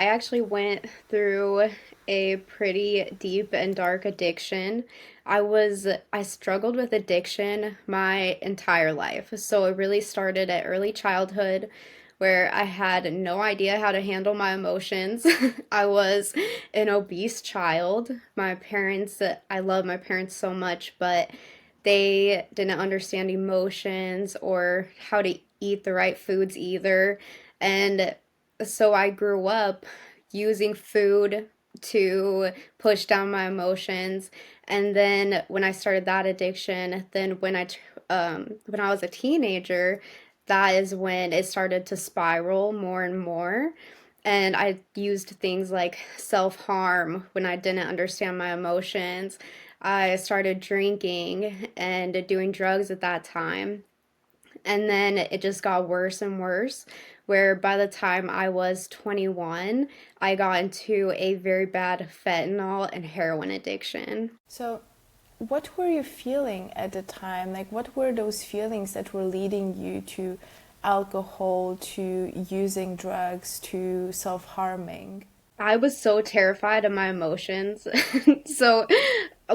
I actually went through a pretty deep and dark addiction. I struggled with addiction my entire life. So it really started at early childhood where I had no idea how to handle my emotions. I was an obese child. I love my parents so much, but they didn't understand emotions or how to eat the right foods either. And so I grew up using food to push down my emotions. And then when I started that addiction, then when I was a teenager, that is when it started to spiral more and more. And I used things like self-harm when I didn't understand my emotions. I started drinking and doing drugs at that time. And then it just got worse and worse, where by the time I was 21, I got into a very bad fentanyl and heroin addiction. So, what were you feeling at the time? Like, what were those feelings that were leading you to alcohol, to using drugs, to self harming? I was so terrified of my emotions. So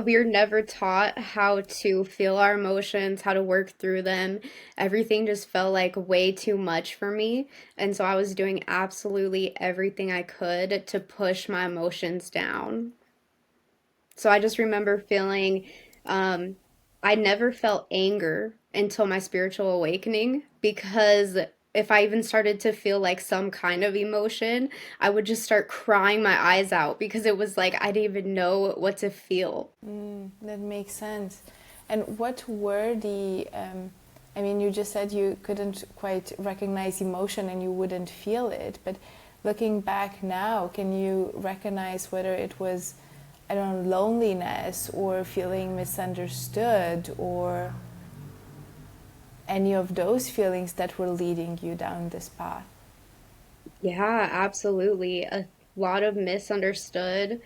we are never taught how to feel our emotions, how to work through them. Everything just felt like way too much for me. And so I was doing absolutely everything I could to push my emotions down. So I just remember feeling, um, I never felt anger until my spiritual awakening because if I even started to feel like some kind of emotion, I would just start crying my eyes out because it was like I didn't even know what to feel. That makes sense. And what were I mean, you just said you couldn't quite recognize emotion and you wouldn't feel it, but looking back now, can you recognize whether it was, I don't know, loneliness or feeling misunderstood or any of those feelings that were leading you down this path? Yeah, absolutely. A lot of misunderstood.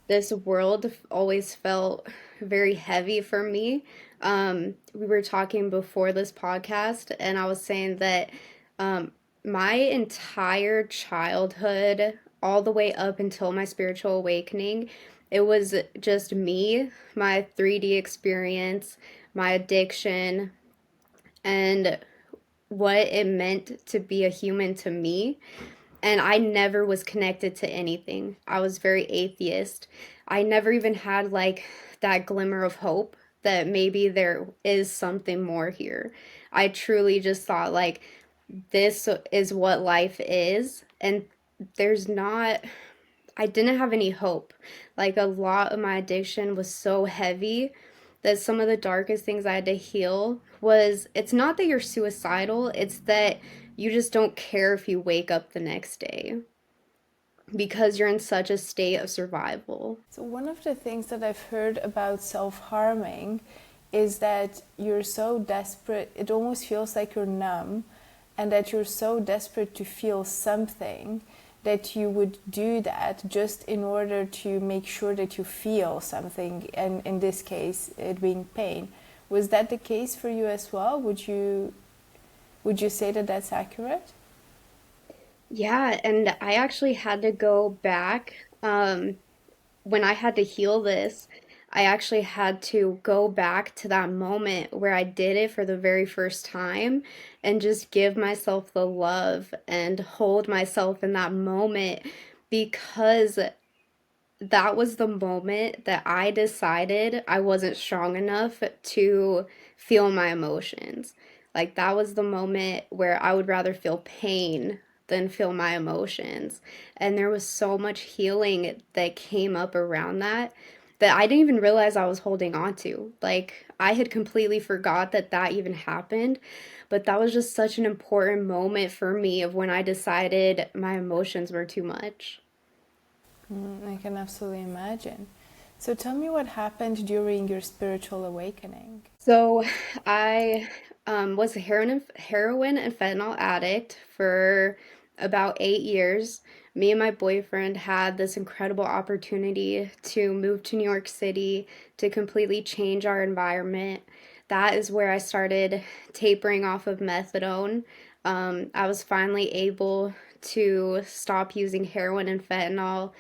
This world always felt very heavy for me. We were talking before this podcast, and I was saying that um, my entire childhood, all the way up until my spiritual awakening, it was just me, my 3D experience, my addiction, and what it meant to be a human to me. And I never was connected to anything. I was very atheist. I never even had like that glimmer of hope that maybe there is something more here. I truly just thought like this is what life is, and there's not, I didn't have any hope. Like a lot of my addiction was so heavy that some of the darkest things I had to heal was it's not that you're suicidal, it's that you just don't care if you wake up the next day because you're in such a state of survival. So, one of the things that I've heard about self harming is that you're so desperate, it almost feels like you're numb, and that you're so desperate to feel something that you would do that just in order to make sure that you feel something, and in this case, it being pain. Was that the case for you as well? Would you say that that's accurate? Yeah, and I actually had to go back when I had to heal this. I actually had to go back to that moment where I did it for the very first time and just give myself the love and hold myself in that moment because that was the moment that I decided I wasn't strong enough to feel my emotions. Like, that was the moment where I would rather feel pain than feel my emotions. And there was so much healing that came up around that I didn't even realize I was holding on to. Like, I had completely forgot that that even happened. But that was just such an important moment for me of when I decided my emotions were too much. I can absolutely imagine. So tell me what happened during your spiritual awakening. So I was a heroin and fentanyl addict for about 8 years. Me and my boyfriend had this incredible opportunity to move to New York City to completely change our environment. That is where I started tapering off of methadone. I was finally able to stop using heroin and fentanyl,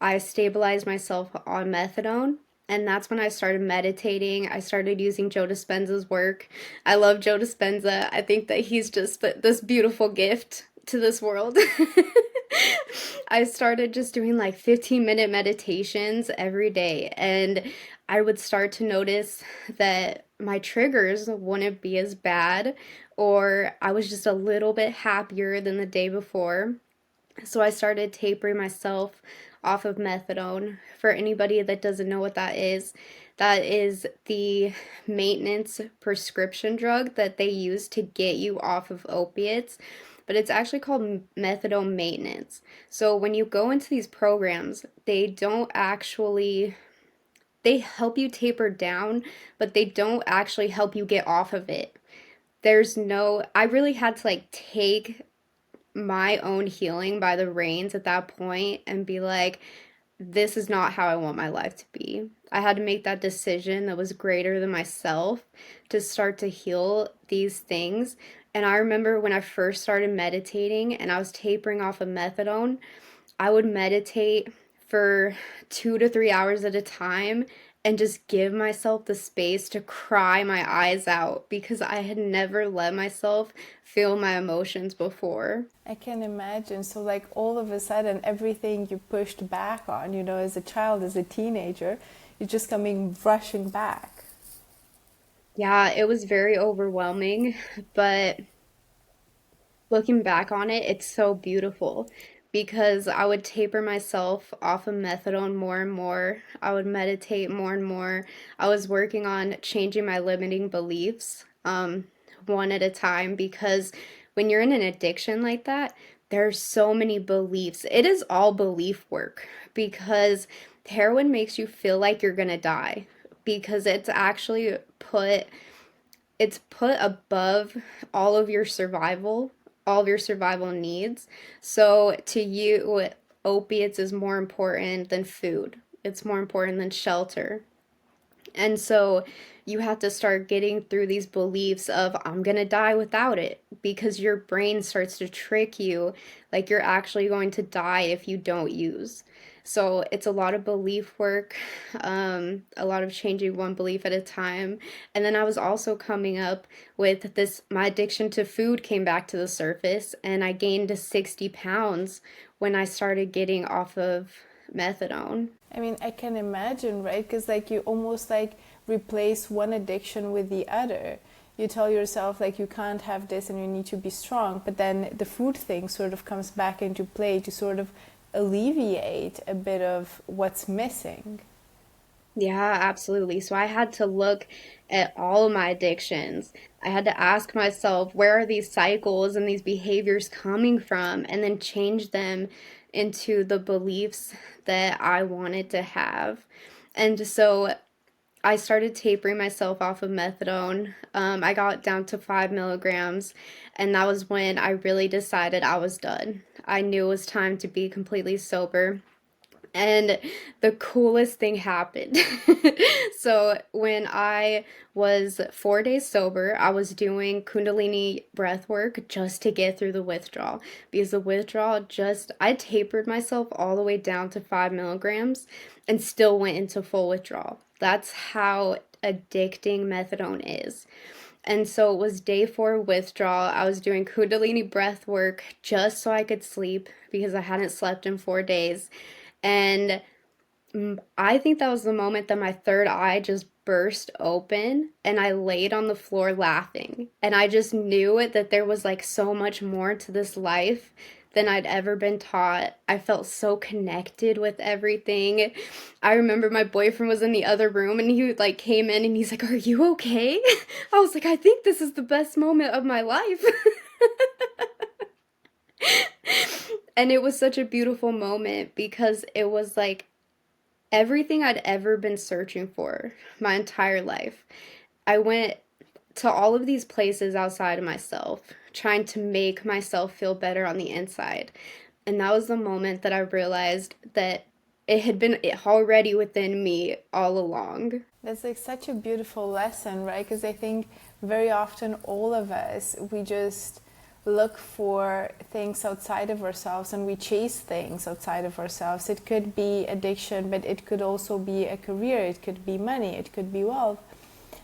I stabilized myself on methadone. And that's when I started meditating. I started using Joe Dispenza's work. I love Joe Dispenza. I think that he's just this beautiful gift to this world. I started just doing like 15-minute meditations every day. And I would start to notice that my triggers wouldn't be as bad, or I was just a little bit happier than the day before. So I started tapering myself off of methadone. For anybody that doesn't know what that is the maintenance prescription drug that they use to get you off of opiates. But it's actually called methadone maintenance. So when you go into these programs, they help you taper down, but they don't actually help you get off of it. I really had to like take my own healing by the reins at that point and be like, this is not how I want my life to be. I had to make that decision that was greater than myself to start to heal these things. And I remember when I first started meditating and I was tapering off of methadone, I would meditate for 2 to 3 hours at a time and just give myself the space to cry my eyes out because I had never let myself feel my emotions before. I can imagine. So, like, all of a sudden, everything you pushed back on, you know, as a child, as a teenager, you're just coming rushing back. Yeah, it was very overwhelming, but looking back on it, it's so beautiful because I would taper myself off of methadone more and more. I would meditate more and more. I was working on changing my limiting beliefs, one at a time, because when you're in an addiction like that, there's so many beliefs. It is all belief work because heroin makes you feel like you're gonna die because it's put above all of your survival, all of your survival needs. So to you, opiates is more important than food. It's more important than shelter. And so you have to start getting through these beliefs of I'm going to die without it because your brain starts to trick you like you're actually going to die if you don't use. So it's a lot of belief work, a lot of changing one belief at a time. And then I was also coming up with this, my addiction to food came back to the surface, and I gained 60 pounds when I started getting off of methadone. I mean, I can imagine, right? Because, like, you almost like replace one addiction with the other. You tell yourself, like, you can't have this and you need to be strong, but then the food thing sort of comes back into play to sort of alleviate a bit of what's missing. Yeah, absolutely. So I had to look at all of my addictions. I had to ask myself, where are these cycles and these behaviors coming from? And then change them into the beliefs that I wanted to have. And so I started tapering myself off of methadone. I got down to 5 milligrams, and that was when I really decided I was done. I knew it was time to be completely sober. And the coolest thing happened. So, when I was 4 days sober, I was doing Kundalini breath work just to get through the withdrawal. Because the withdrawal I tapered myself all the way down to 5 milligrams and still went into full withdrawal. That's how addicting methadone is. And so it was day 4 withdrawal. I was doing Kundalini breath work just so I could sleep because I hadn't slept in 4 days. And I think that was the moment that my third eye just burst open and I laid on the floor laughing. And I just knew it that there was like so much more to this life than I'd ever been taught. I felt so connected with everything. I remember my boyfriend was in the other room and he like came in and he's like, "Are you okay?" I was like, "I think this is the best moment of my life." And it was such a beautiful moment because it was like everything I'd ever been searching for my entire life. I went to all of these places outside of myself, trying to make myself feel better on the inside. And that was the moment that I realized that it already within me all along. That's like such a beautiful lesson, right? Because I think very often all of us, we just look for things outside of ourselves and we chase things outside of ourselves. It could be addiction, but it could also be a career, it could be money, it could be wealth.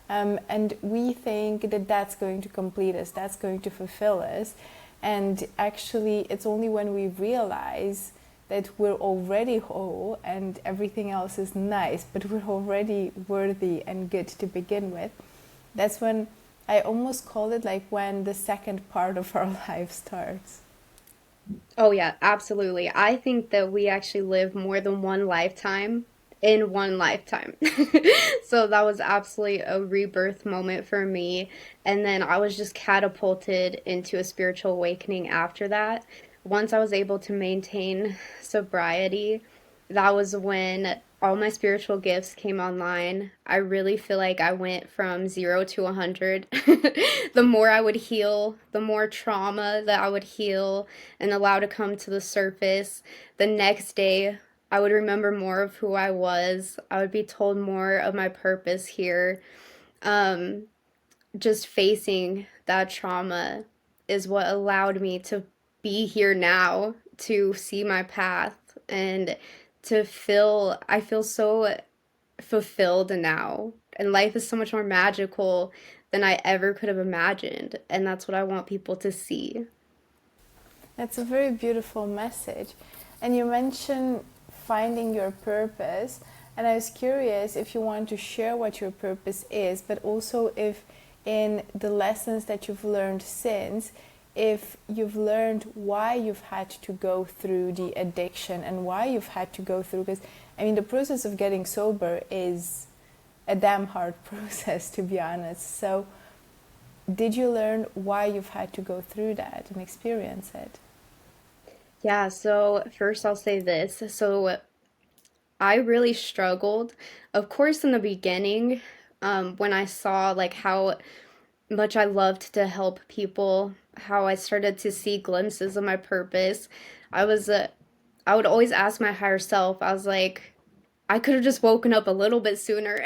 And we think that that's going to complete us, that's going to fulfill us. And actually, it's only when we realize that we're already whole and everything else is nice, but we're already worthy and good to begin with. That's when I almost call it like when the second part of our life starts. Oh, yeah, absolutely. I think that we actually live more than one lifetime in one lifetime. So that was absolutely a rebirth moment for me. And then I was just catapulted into a spiritual awakening after that. Once I was able to maintain sobriety, that was when all my spiritual gifts came online. I really feel like I went from 0 to 100. The more I would heal, the more trauma that I would heal and allow to come to the surface. The next day, I would remember more of who I was. I would be told more of my purpose here. Um, just facing that trauma is what allowed me to be here now, to see my path, and I feel so fulfilled now. And life is so much more magical than I ever could have imagined. And that's what I want people to see. That's a very beautiful message. And you mentioned finding your purpose. And I was curious if you want to share what your purpose is, but also if in the lessons that you've learned since, if you've learned why you've had to go through the addiction and why you've had to go through, because I mean, the process of getting sober is a damn hard process, to be honest. So, did you learn why you've had to go through that and experience it? Yeah, so first I'll say this. So I really struggled, of course, in the beginning, when I saw like how much I loved to help people, how I started to see glimpses of my purpose. I was, I would always ask my higher self, I was like, I could have just woken up a little bit sooner.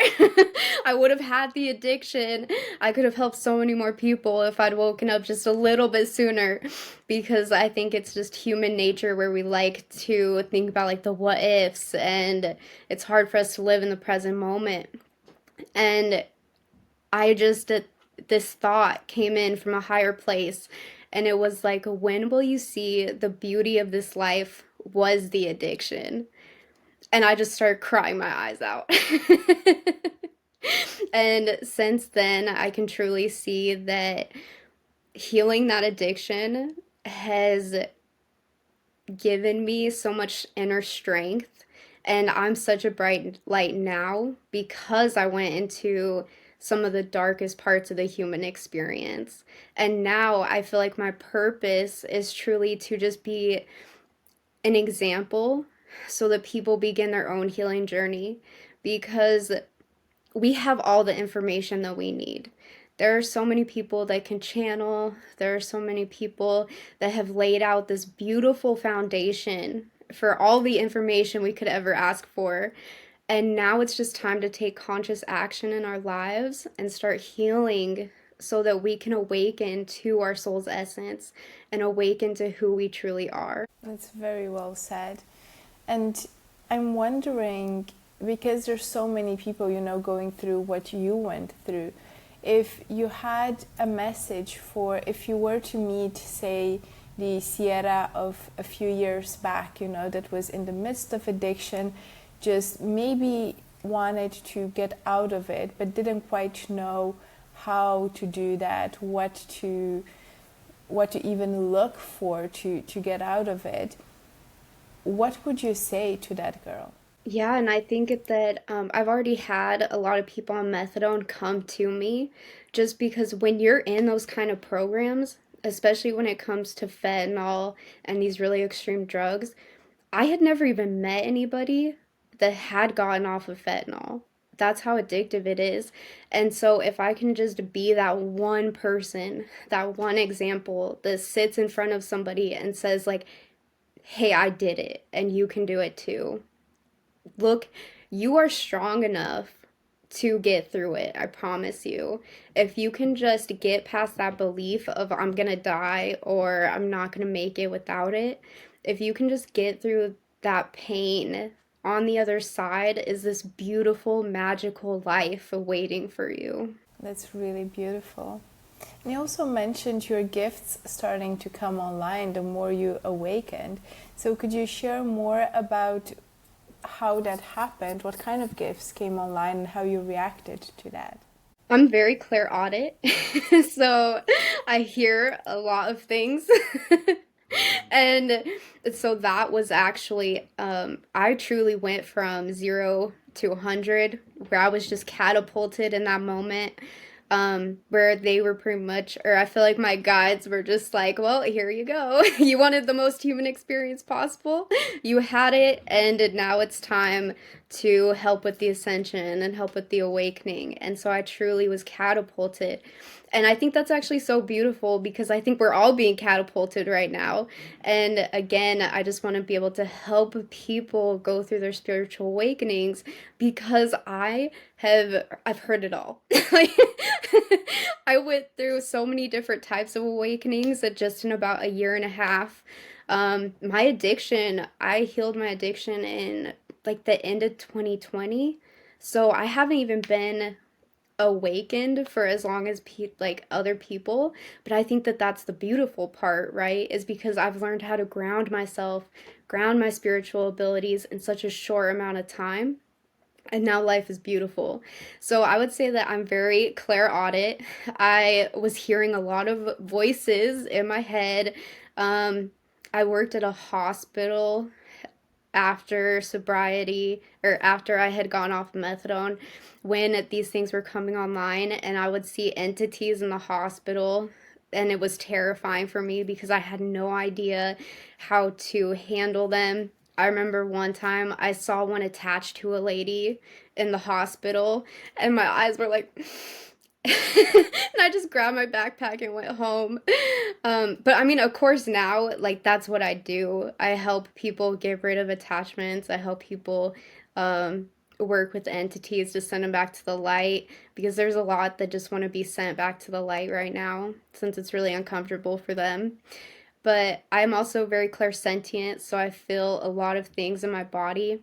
I would have had the addiction. I could have helped so many more people if I'd woken up just a little bit sooner, because I think it's just human nature where we like to think about like the what ifs, and it's hard for us to live in the present moment. And I just, this thought came in from a higher place, and it was like, when will you see the beauty of this life was the addiction? And I just started crying my eyes out. And since then, I can truly see that healing that addiction has given me so much inner strength. And I'm such a bright light now because I went into some of the darkest parts of the human experience. And now I feel like my purpose is truly to just be an example so that people begin their own healing journey, because we have all the information that we need. There are so many people that can channel, there are so many people that have laid out this beautiful foundation for all the information we could ever ask for. And now it's just time to take conscious action in our lives and start healing so that we can awaken to our soul's essence and awaken to who we truly are. That's very well said. And I'm wondering, because there's so many people, you know, going through what you went through, if you had a message for, if you were to meet, say, the Ceirra of a few years back, you know, that was in the midst of addiction, just maybe wanted to get out of it, but didn't quite know how to do that, what to even look for to get out of it, what would you say to that girl? Yeah, and I think that I've already had a lot of people on methadone come to me just because when you're in those kind of programs, especially when it comes to fentanyl and these really extreme drugs, I had never even met anybody that had gotten off of fentanyl. That's how addictive it is. And so if I can just be that one person, that one example that sits in front of somebody and says like, "Hey, I did it and you can do it too." Look, you are strong enough to get through it. I promise you. If you can just get past that belief of I'm gonna die or I'm not gonna make it without it, if you can just get through that pain, on the other side is this beautiful, magical life awaiting for you. That's really beautiful. And you also mentioned your gifts starting to come online the more you awakened. So could you share more about how that happened, what kind of gifts came online, and how you reacted to that? I'm very clairaudient, so I hear a lot of things. And so that was actually, I truly went from 0 to 100, where I was just catapulted in that moment. Where they were pretty much, or I feel like my guides were just like, well, here you go. You wanted the most human experience possible. You had it, and now it's time to help with the ascension and help with the awakening. And so I truly was catapulted. And I think that's actually so beautiful because I think we're all being catapulted right now. And again, I just want to be able to help people go through their spiritual awakenings because I've heard it all. Like I went through so many different types of awakenings that just in about a year and a half. My addiction, I healed my addiction in like the end of 2020. So I haven't even been awakened for as long as like other people, but I think that that's the beautiful part, right? Is because I've learned how to ground myself, ground my spiritual abilities in such a short amount of time, and now life is beautiful. So I would say that I'm very clairaudient. I was hearing a lot of voices in my head. um I worked at a hospital after sobriety, or after I had gone off methadone, when these things were coming online, and I would see entities in the hospital, and it was terrifying for me because I had no idea how to handle them. I remember one time I saw one attached to a lady in the hospital, and my eyes were like and I just grabbed my backpack and went home. But I mean, of course, now, like, that's what I do. I help people get rid of attachments. I help people um, work with entities to send them back to the light because there's a lot that just want to be sent back to the light right now since it's really uncomfortable for them. But I'm also very clairsentient, so I feel a lot of things in my body.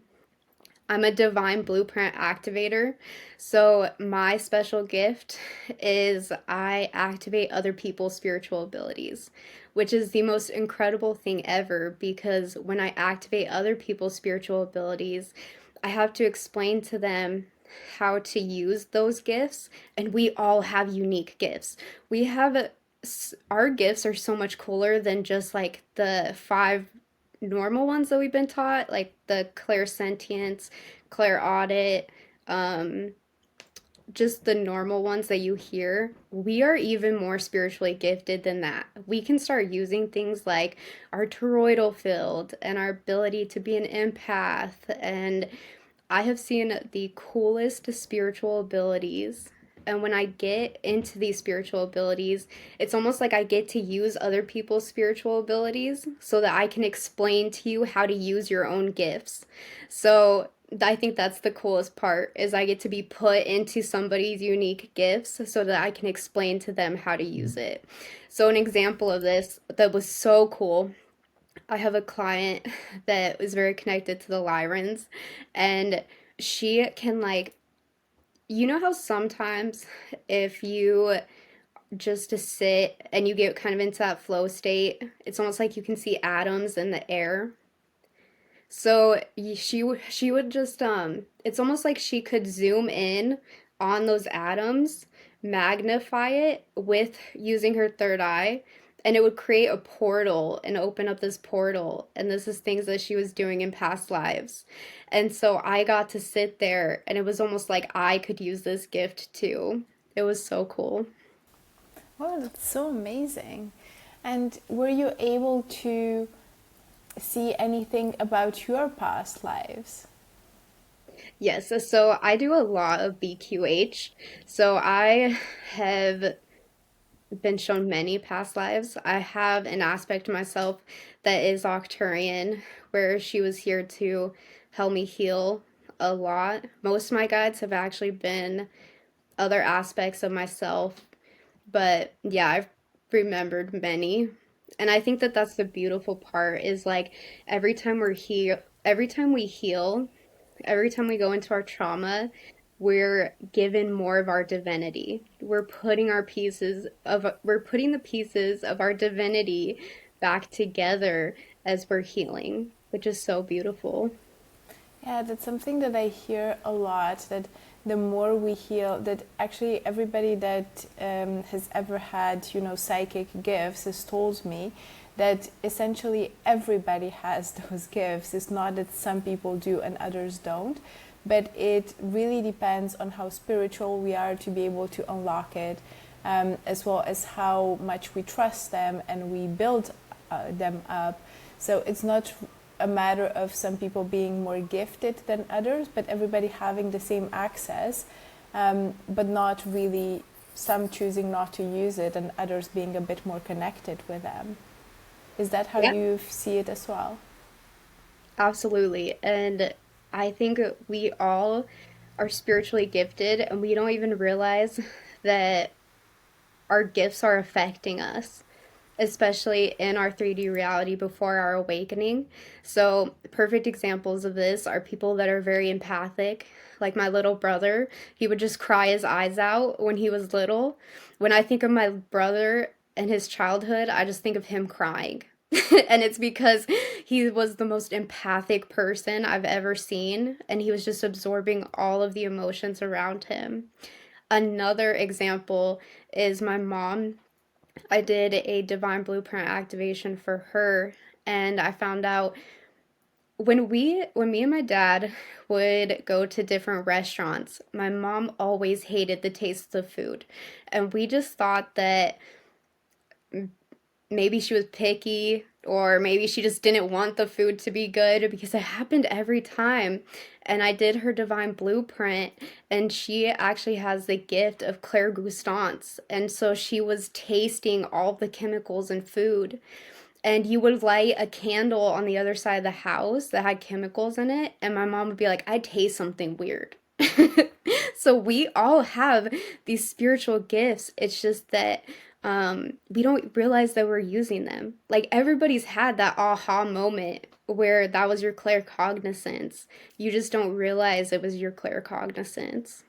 I'm a divine blueprint activator. So, my special gift is I activate other people's spiritual abilities, which is the most incredible thing ever because when I activate other people's spiritual abilities, I have to explain to them how to use those gifts. And we all have unique gifts. We have our gifts are so much cooler than just like the five normal ones that we've been taught, like the clairsentience, clairaudit, um, just the normal ones that you hear. We are even more spiritually gifted than that. We can start using things like our toroidal field and our ability to be an empath. And I have seen the coolest spiritual abilities. And when I get into these spiritual abilities, it's almost like I get to use other people's spiritual abilities so that I can explain to you how to use your own gifts. So I think that's the coolest part is I get to be put into somebody's unique gifts so that I can explain to them how to use it. So an example of this that was so cool, I have a client that is very connected to the Lyrans, and she can, like, you know how sometimes if you just to sit and you get kind of into that flow state, it's almost like you can see atoms in the air. So she would just it's almost like she could zoom in on those atoms, magnify it with using her third eye, and it would create a portal and open up this portal. And this is things that she was doing in past lives. And so I got to sit there and it was almost like I could use this gift too. It was so cool. Wow, that's so amazing. And were you able to see anything about your past lives? Yes, so I do a lot of BQH. So I have been shown many past lives. I have an aspect of myself that is Octurian, where she was here to help me heal a lot. Most of my guides have actually been other aspects of myself, but yeah, I've remembered many. And I think that that's the beautiful part is like every time we heal, every time we go into our trauma, we're given more of our divinity. We're putting the pieces of our divinity back together as we're healing, which is so beautiful. Yeah, that's something that I hear a lot, that the more we heal, that actually everybody that has ever had, psychic gifts has told me that essentially everybody has those gifts. It's not that some people do and others don't, but it really depends on how spiritual we are to be able to unlock it, as well as how much we trust them and we build them up. So it's not a matter of some people being more gifted than others, but everybody having the same access, but not really some choosing not to use it and others being a bit more connected with them. Is that how Yeah, you see it as well? absolutely. And I think we all are spiritually gifted and we don't even realize that our gifts are affecting us, especially in our 3D reality before our awakening. So, perfect examples of this are people that are very empathic. Like my little brother, he would just cry his eyes out when he was little. When I think of my brother and his childhood, I just think of him crying. And it's because he was the most empathic person I've ever seen, and he was just absorbing all of the emotions around him. Another example is my mom. I did a divine blueprint activation for her, and I found out when me and my dad would go to different restaurants, my mom always hated the taste of food. And we just thought that maybe she was picky or maybe she just didn't want the food to be good because it happened every time. And I did her divine blueprint, and she actually has the gift of clairgustance. And so she was tasting all the chemicals in food. And you would light a candle on the other side of the house that had chemicals in it, and my mom would be like, I taste something weird. So we all have these spiritual gifts. It's just that we don't realize that we're using them. Like everybody's had that aha moment where that was your claircognizance. You just don't realize it was your claircognizance.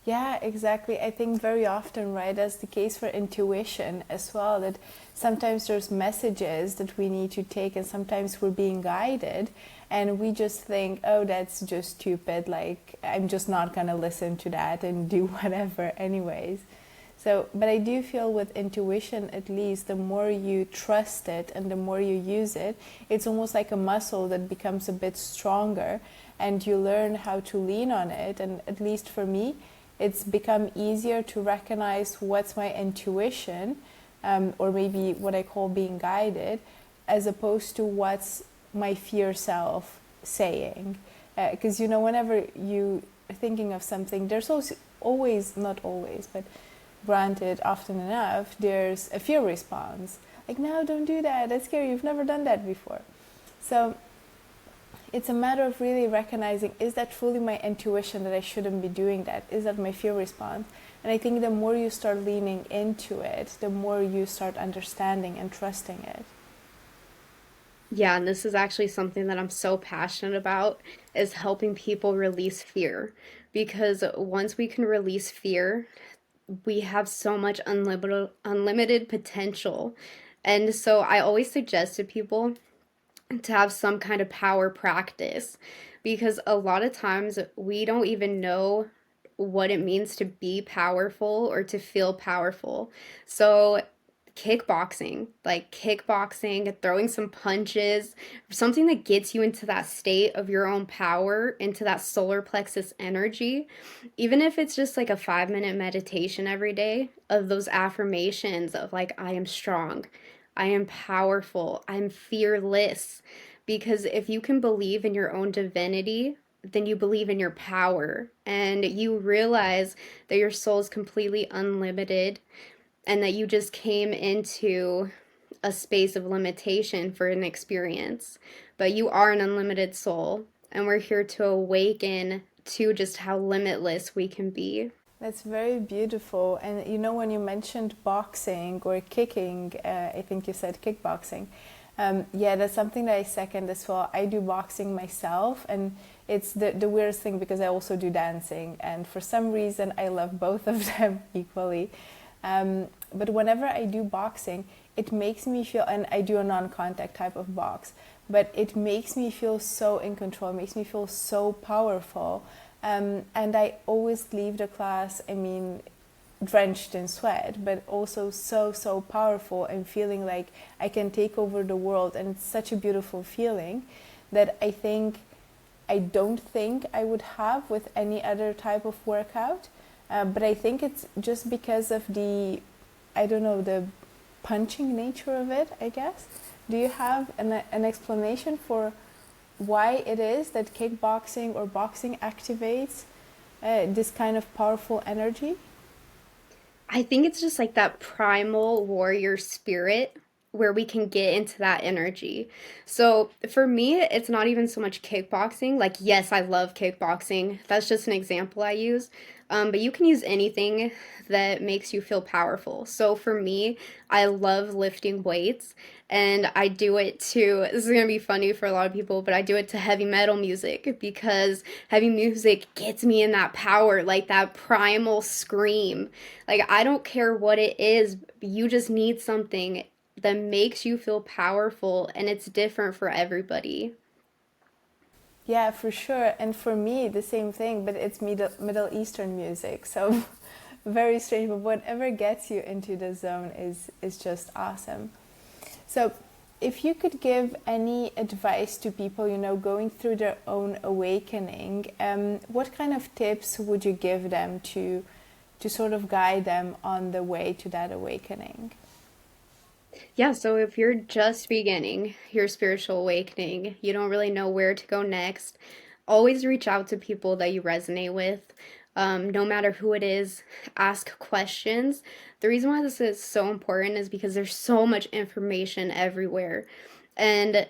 Yeah, exactly. I think very often, right, that's the case for intuition as well, that sometimes there's messages that we need to take and sometimes we're being guided and we just think, oh, that's just stupid, like I'm just not going to listen to that and do whatever anyways. So, but I do feel with intuition, at least, the more you trust it and the more you use it, it's almost like a muscle that becomes a bit stronger and you learn how to lean on it. And at least for me, it's become easier to recognize what's my intuition, or maybe what I call being guided, as opposed to what's my fear self saying. Because, whenever you are thinking of something, there's also always, not always, but granted, often enough, there's a fear response. Like, no, don't do that. That's scary. You've never done that before. So it's a matter of really recognizing, is that truly my intuition that I shouldn't be doing that? Is that my fear response? And I think the more you start leaning into it, the more you start understanding and trusting it. Yeah, and this is actually something that I'm so passionate about is helping people release fear. Because once we can release fear, we have so much unlimited potential. And so I always suggest to people to have some kind of power practice because a lot of times we don't even know what it means to be powerful or to feel powerful. So kickboxing, throwing some punches, something that gets you into that state of your own power, into that solar plexus energy, even if it's just like a 5 minute meditation every day of those affirmations of like, I am strong, I am powerful, I'm fearless. Because if you can believe in your own divinity, then you believe in your power and you realize that your soul is completely unlimited and that you just came into a space of limitation for an experience, but you are an unlimited soul. and we're here to awaken to just how limitless we can be. That's very beautiful. And you know, when you mentioned boxing or kicking, I think you said kickboxing. Yeah, that's something that I second as well. I do boxing myself, and it's the weirdest thing because I also do dancing, and for some reason I love both of them equally. But whenever I do boxing, it makes me feel, and I do a non-contact type of box, but it makes me feel so in control. It makes me feel so powerful. And I always leave the class, I mean, drenched in sweat, but also so powerful and feeling like I can take over the world. And it's such a beautiful feeling that I don't think I would have with any other type of workout. But I think it's just because of I don't know, the punching nature of it, I guess. Do you have an explanation for why it is that kickboxing or boxing activates this kind of powerful energy? I think it's just like that primal warrior spirit where we can get into that energy. So for me, it's not even so much kickboxing. Like, yes, I love kickboxing. That's just an example I use. But you can use anything that makes you feel powerful. So for me, I love lifting weights, and I do it to, this is going to be funny for a lot of people, but I do it to heavy metal music because heavy music gets me in that power, like that primal scream. Like, I don't care what it is, you just need something that makes you feel powerful, and it's different for everybody. Yeah, for sure. And for me, the same thing, but it's Middle Eastern music. So very strange, but whatever gets you into the zone is just awesome. So if you could give any advice to people, you know, going through their own awakening, what kind of tips would you give them to sort of guide them on the way to that awakening? Yeah, so if you're just beginning your spiritual awakening, you don't really know where to go next, always reach out to people that you resonate with. No matter who it is, ask questions. The reason why this is so important is because there's so much information everywhere. And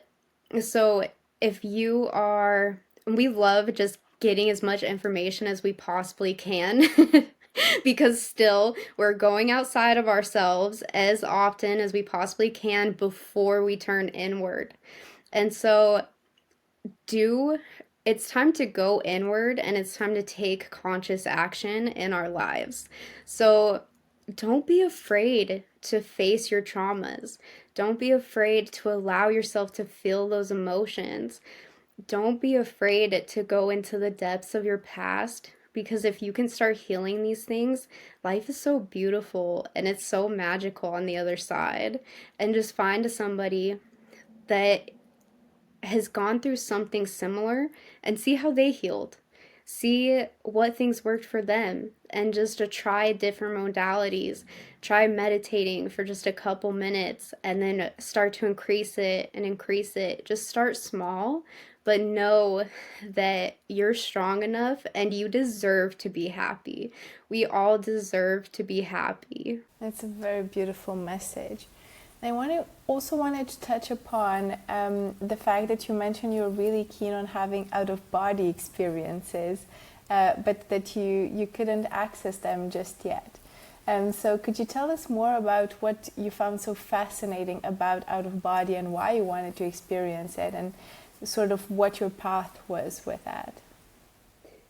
so if you are, we love just getting as much information as we possibly can. Because still we're going outside of ourselves as often as we possibly can before we turn inward. And so do it's time to go inward, and it's time to take conscious action in our lives. So don't be afraid to face your traumas. Don't be afraid to allow yourself to feel those emotions. Don't be afraid to go into the depths of your past, because if you can start healing these things, life is so beautiful and it's so magical on the other side. And just find somebody that has gone through something similar and see how they healed. See what things worked for them, and just to try different modalities. Try meditating for just a couple minutes and then start to increase it and increase it. Just start small, but know that you're strong enough and you deserve to be happy. We all deserve to be happy. That's a very beautiful message. I also wanted to touch upon the fact that you mentioned you're really keen on having out of body experiences, but that you couldn't access them just yet. So could you tell us more about what you found so fascinating about out of body and why you wanted to experience it, and sort of what your path was with that?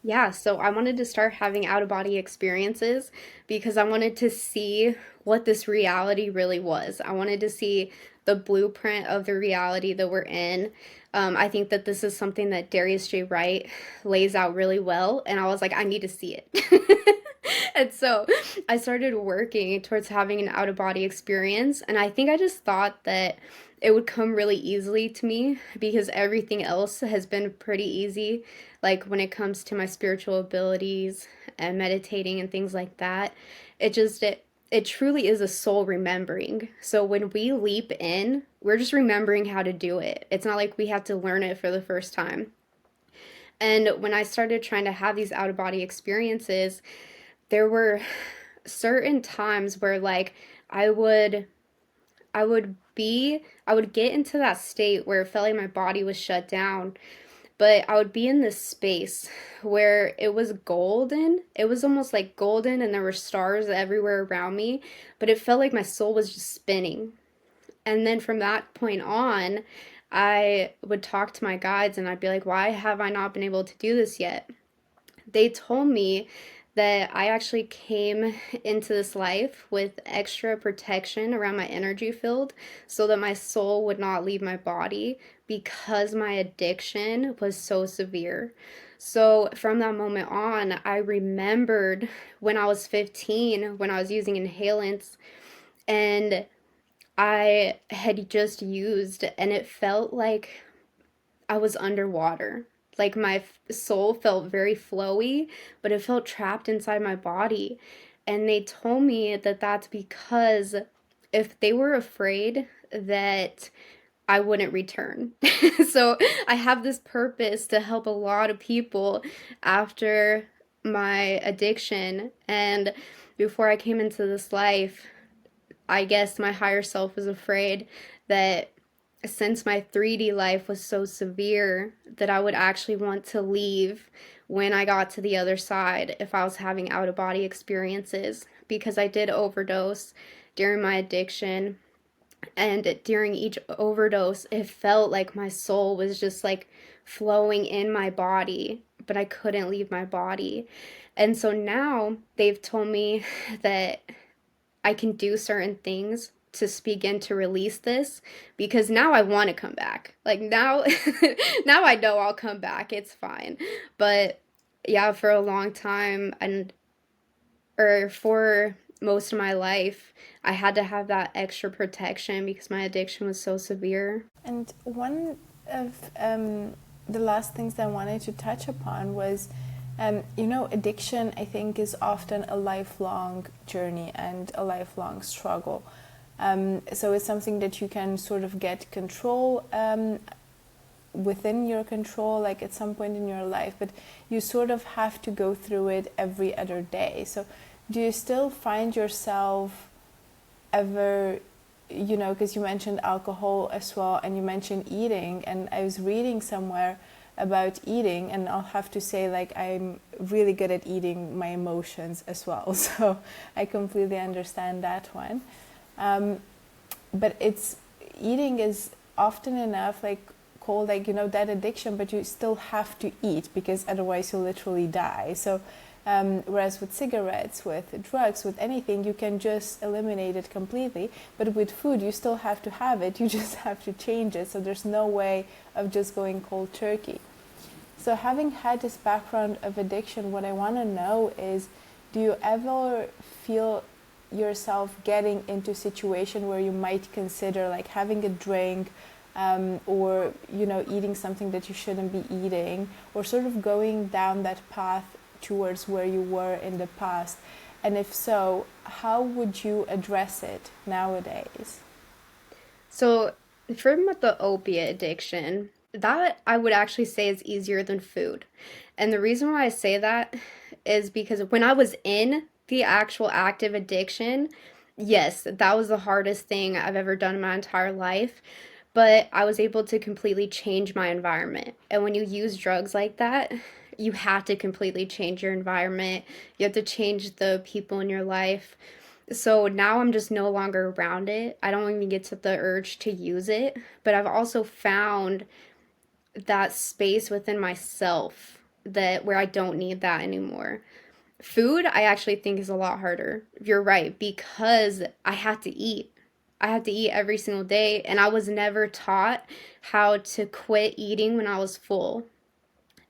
Yeah, so I wanted to start having out of body experiences because I wanted to see what this reality really was. I wanted to see the blueprint of the reality that we're in. I think that this is something that Darius J. Wright lays out really well, and I was like, I need to see it. And so I started working towards having an out of body experience, and I think I just thought that it would come really easily to me because everything else has been pretty easy, like when it comes to my spiritual abilities and meditating and things like that. It truly is a soul remembering. So when we leap in, we're just remembering how to do it. It's not like we have to learn it for the first time. And when I started trying to have these out of body experiences, there were certain times where like I would I would get into that state where it felt like my body was shut down, but I would be in this space where it was golden. It was almost like golden, and there were stars everywhere around me, but it felt like my soul was just spinning. And then from that point on, I would talk to my guides and I'd be like, why have I not been able to do this yet? They told me that I actually came into this life with extra protection around my energy field so that my soul would not leave my body because my addiction was so severe. So from that moment on, I remembered when I was 15, when I was using inhalants, and I had just used, and it felt like I was underwater. Like my soul felt very flowy, but it felt trapped inside my body. And they told me that that's because if they were afraid that I wouldn't return. So I have this purpose to help a lot of people after my addiction. And before I came into this life, I guess my higher self was afraid that since my 3D life was so severe that I would actually want to leave when I got to the other side if I was having out of body experiences, because I did overdose during my addiction, and during each overdose it felt like my soul was just like flowing in my body, but I couldn't leave my body. And so now they've told me that I can do certain things to begin to release this, because now I want to come back. Like now now I know I'll come back. It's fine. But yeah, for a long time, and or for most of my life, I had to have that extra protection because my addiction was so severe. And one of the last things that I wanted to touch upon was, addiction, I think, is often a lifelong journey and a lifelong struggle. So it's something that you can sort of get control within your control, like at some point in your life, but you sort of have to go through it every other day. So do you still find yourself ever, because you mentioned alcohol as well, and you mentioned eating, and I was reading somewhere about eating, and I'll have to say, like, I'm really good at eating my emotions as well, so I completely understand that one. But it's, eating is often enough like called, like, that addiction, but you still have to eat because otherwise you'll literally die. So whereas with cigarettes, with drugs, with anything, you can just eliminate it completely. But with food, you still have to have it. You just have to change it. So there's no way of just going cold turkey. So having had this background of addiction, what I want to know is, do you ever feel yourself getting into a situation where you might consider like having a drink, or eating something that you shouldn't be eating, or sort of going down that path towards where you were in the past? And if so, how would you address it nowadays? So, from the opiate addiction, that I would actually say is easier than food. And the reason why I say that is because when I was in the actual active addiction, yes, that was the hardest thing I've ever done in my entire life. But I was able to completely change my environment. And when you use drugs like that, you have to completely change your environment. You have to change the people in your life. So now I'm just no longer around it. I don't even get to the urge to use it. But I've also found that space within myself that where I don't need that anymore. Food, I actually think is a lot harder. You're right, because I had to eat. I had to eat every single day, and I was never taught how to quit eating when I was full.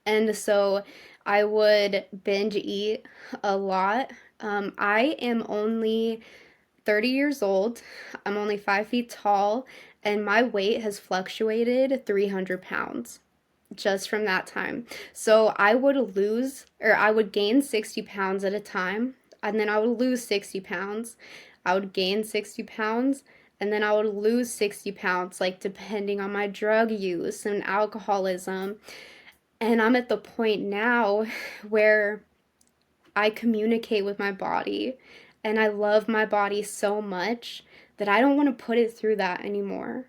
And so I would binge eat a lot. I am only 30 years old. I'm only 5 feet tall, and my weight has fluctuated 300 pounds just from that time. So I would gain 60 pounds at a time, and then I would lose 60 pounds. I would gain 60 pounds, and then I would lose 60 pounds, like depending on my drug use and alcoholism. And I'm at the point now where I communicate with my body, and I love my body so much that I don't want to put it through that anymore.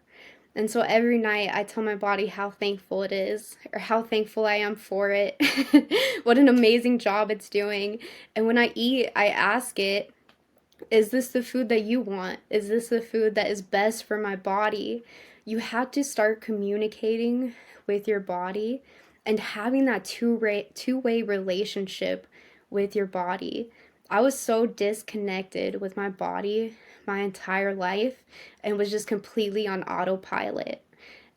And so every night I tell my body how thankful it is, or how thankful I am for it. What an amazing job it's doing. And when I eat, I ask it, is this the food that you want? Is this the food that is best for my body? You have to start communicating with your body and having that two-way relationship with your body. I was so disconnected with my body my entire life and was just completely on autopilot.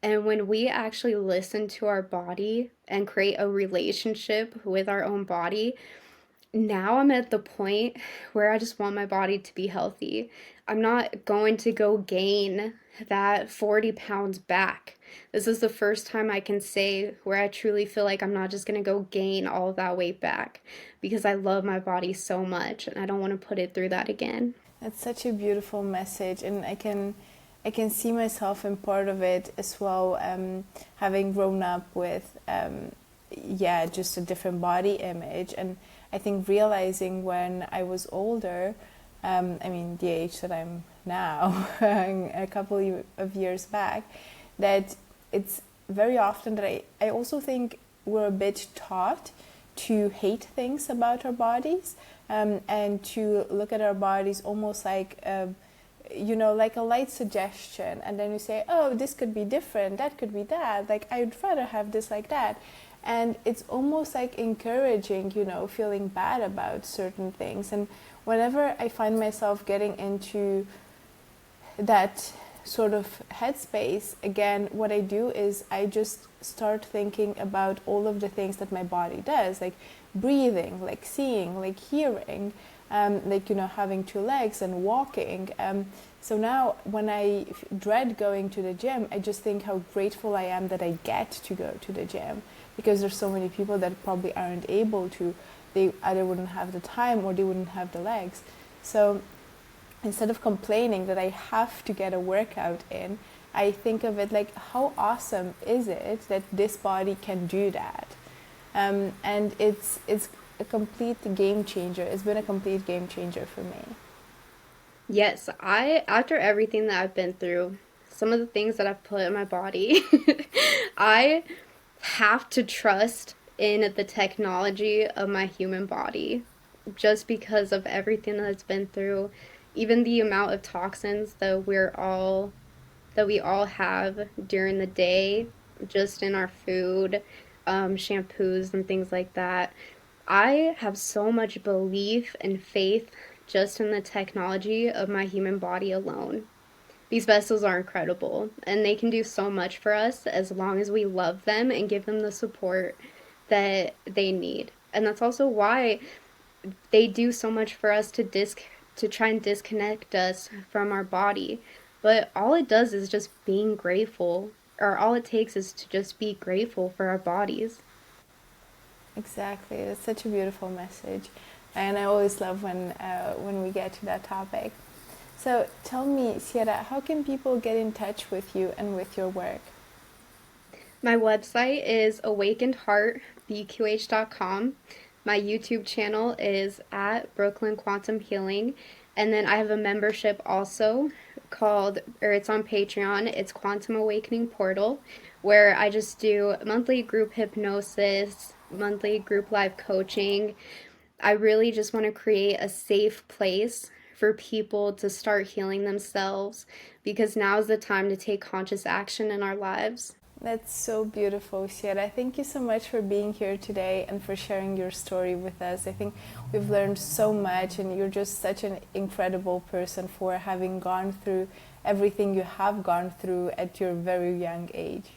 And when we actually listen to our body and create a relationship with our own body, now I'm at the point where I just want my body to be healthy. I'm not going to go gain that 40 pounds back. This is the first time I can say where I truly feel like I'm not just going to go gain all of that weight back because I love my body so much and I don't want to put it through that again. That's such a beautiful message, and I can see myself in part of it as well. Having grown up with just a different body image, and I think realizing when I was older, the age that I'm now, a couple of years back, that it's very often that I also think we're a bit taught to hate things about our bodies, and to look at our bodies almost like like a light suggestion, and then you say, oh, this could be different, that could be that, like I'd rather have this like that. And it's almost like encouraging, feeling bad about certain things. And whenever I find myself getting into that sort of headspace, again, what I do is I just start thinking about all of the things that my body does, like breathing, like seeing, like hearing, having two legs and walking. So now when I dread going to the gym, I just think how grateful I am that I get to go to the gym, because there's so many people that probably aren't able to. They either wouldn't have the time or they wouldn't have the legs. So instead of complaining that I have to get a workout in, I think of it like, how awesome is it that this body can do that? And it's a complete game changer. It's been a complete game changer for me. Yes, after everything that I've been through, some of the things that I've put in my body, I have to trust in the technology of my human body just because of everything that it's been through, even the amount of toxins that we all have during the day, just in our food, shampoos and things like that. I have so much belief and faith just in the technology of my human body alone. These vessels are incredible and they can do so much for us as long as we love them and give them the support that they need. And that's also why they do so much for us to try and disconnect us from our body. But all it does is just being grateful, or all it takes is to just be grateful for our bodies. Exactly, that's such a beautiful message, and I always love when we get to that topic. So tell me, Ceirra, how can people get in touch with you and with your work? My website is awakenedheartbqh.com. My YouTube channel is at Brooklyn Quantum Healing. And then I have a membership also it's on Patreon. It's Quantum Awakening Portal, where I just do monthly group hypnosis, monthly group live coaching. I really just want to create a safe place for people to start healing themselves because now is the time to take conscious action in our lives. That's so beautiful, Ceirra. Thank you so much for being here today and for sharing your story with us. I think we've learned so much, and you're just such an incredible person for having gone through everything you have gone through at your very young age.